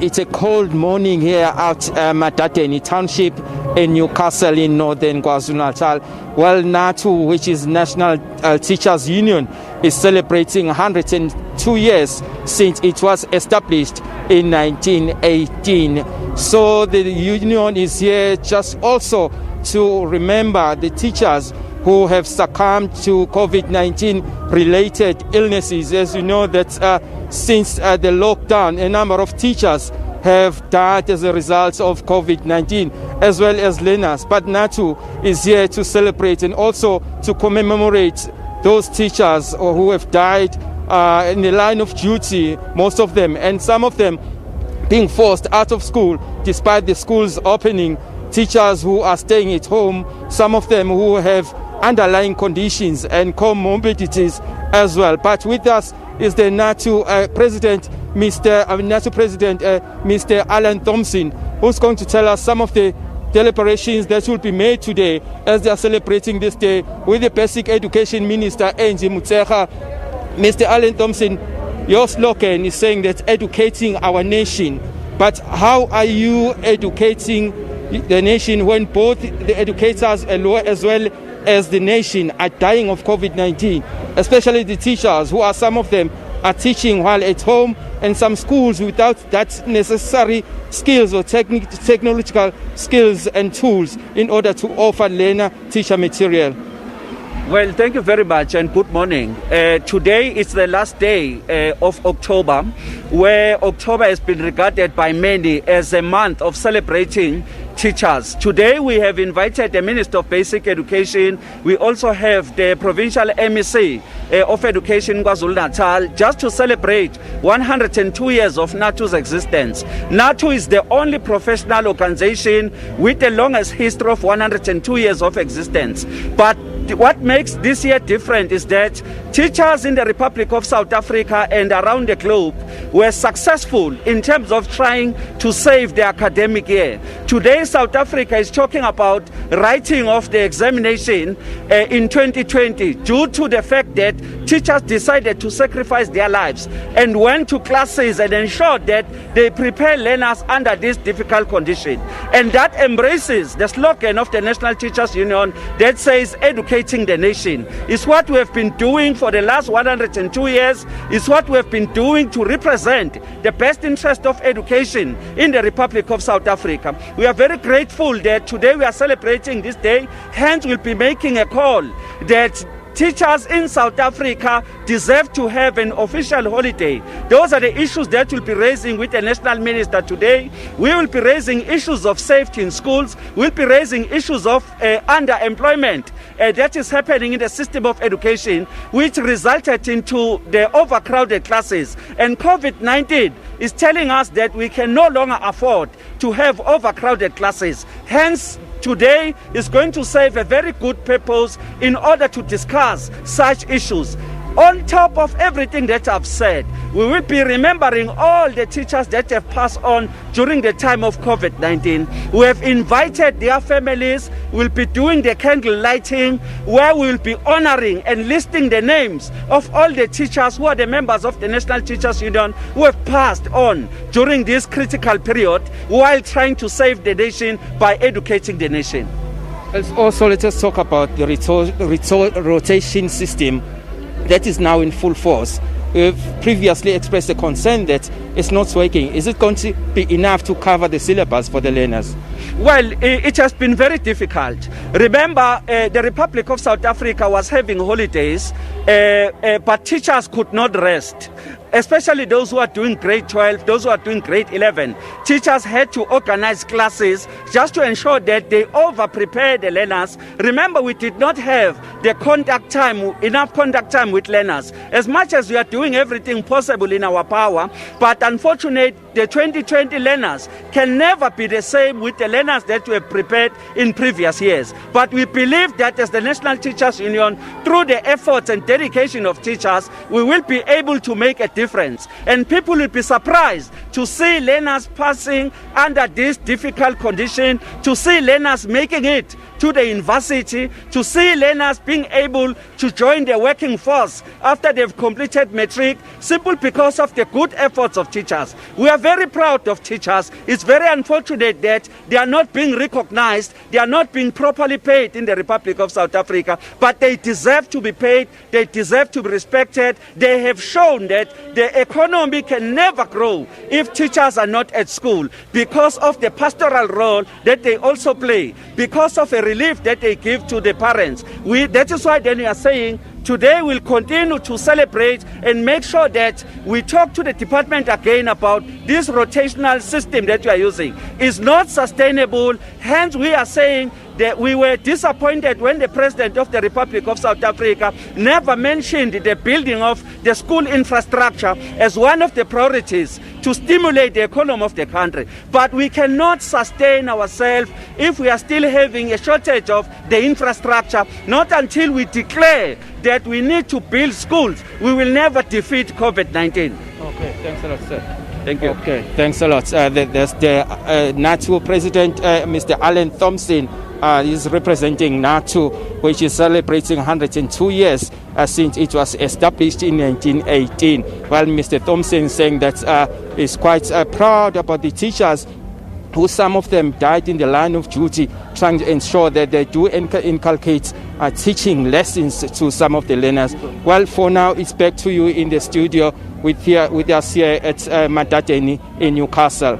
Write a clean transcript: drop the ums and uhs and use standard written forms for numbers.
It's a cold morning here at Madadeni Township in Newcastle in northern KwaZulu-Natal. Well, NATU, which is National Teachers Union, is celebrating 102 years since it was established in 1918. So the union is here just also to remember the teachers who have succumbed to COVID-19 related illnesses. As you know that since the lockdown, a number of teachers have died as a result of COVID-19, as well as learners. But NATU is here to celebrate and also to commemorate those teachers who have died in the line of duty, most of them, and some of them being forced out of school despite the schools opening, teachers who are staying at home, some of them who have underlying conditions and comorbidities as well. But with us is the NATU president, Mr. Alan Thompson, who's going to tell us some of the deliberations that will be made today as they are celebrating this day with the Basic Education Minister, Angie Motshekga. Mr. Alan Thompson, your slogan is saying that educating our nation. But how are you educating the nation when both the educators as well as the nation are dying of COVID-19, especially the teachers, who are some of them are teaching while at home, and some schools without that necessary skills or technological skills and tools in order to offer learner teacher material? Well, thank you very much and good morning. Today is the last day of October, where October has been regarded by many as a month of celebrating teachers. Today we have invited the Minister of Basic Education. We also have the Provincial MEC of Education in KwaZulu-Natal, just to celebrate 102 years of NATU's existence. NATU is the only professional organization with the longest history of 102 years of existence. But what makes this year different is that teachers in the Republic of South Africa and around the globe were successful in terms of trying to save the academic year. Today, South Africa is talking about writing off the examination in 2020 due to the fact that teachers decided to sacrifice their lives and went to classes and ensured that they prepare learners under this difficult condition. And that embraces the slogan of the National Teachers Union that says educating the nation. It's what we have been doing for the last 102 years. It's what we have been doing to represent the best interest of education in the Republic of South Africa. We are very grateful that today we are celebrating this day. Hence, we'll be making a call that teachers in South Africa deserve to have an official holiday. Those are the issues that we'll be raising with the National Minister today. We will be raising issues of safety in schools. We'll be raising issues of underemployment that is happening in the system of education, which resulted into the overcrowded classes. And COVID-19 is telling us that we can no longer afford to have overcrowded classes. Hence, today is going to serve a very good purpose in order to discuss such issues. On top of everything that I've said, we will be remembering all the teachers that have passed on during the time of COVID-19. We have invited their families. We'll be doing the candle lighting, where we will be honoring and listing the names of all the teachers who are the members of the National Teachers Union who have passed on during this critical period while trying to save the nation by educating the nation. Also, let us talk about the rotation system that is now in full force. We've previously expressed a concern that it's not working. Is it going to be enough to cover the syllabus for the learners? Well, it has been very difficult. Remember, the Republic of South Africa was having holidays, but teachers could not rest. Especially those who are doing grade 12, those who are doing grade 11. Teachers had to organize classes just to ensure that they over-prepare the learners. Remember, we did not have the enough contact time with learners. As much as we are doing everything possible in our power, but unfortunately, the 2020 learners can never be the same with the learners that we have prepared in previous years. But we believe that as the National Teachers Union, through the efforts and dedication of teachers, we will be able to make a difference. And people will be surprised to see learners passing under this difficult condition, to see learners making it to the university, to see learners being able to join the working force after they've completed matric, simply because of the good efforts of teachers. We are very proud of teachers. It's very unfortunate that they are not being recognized, they are not being properly paid in the Republic of South Africa, but they deserve to be paid, they deserve to be respected. They have shown that the economy can never grow if teachers are not at school, because of the pastoral role that they also play, because of a relief that they give to the parents. That is why then we are saying today we'll continue to celebrate and make sure that we talk to the department again about this rotational system that we are using. It's not sustainable. Hence, we are saying that we were disappointed when the President of the Republic of South Africa never mentioned the building of the school infrastructure as one of the priorities to stimulate the economy of the country. But we cannot sustain ourselves if we are still having a shortage of the infrastructure. Not until we declare that we need to build schools, we will never defeat COVID-19. Okay, thanks a lot, sir. Thank you. Okay, thanks a lot. There's the NATU President, Mr. Alan Thompson. Is representing NATU, which is celebrating 102 years since it was established in 1918. While Mr. Thompson is saying that he's quite proud about the teachers, who some of them died in the line of duty, trying to ensure that they do inculcate teaching lessons to some of the learners. Well, for now, it's back to you in the studio with us here at Matateni in Newcastle.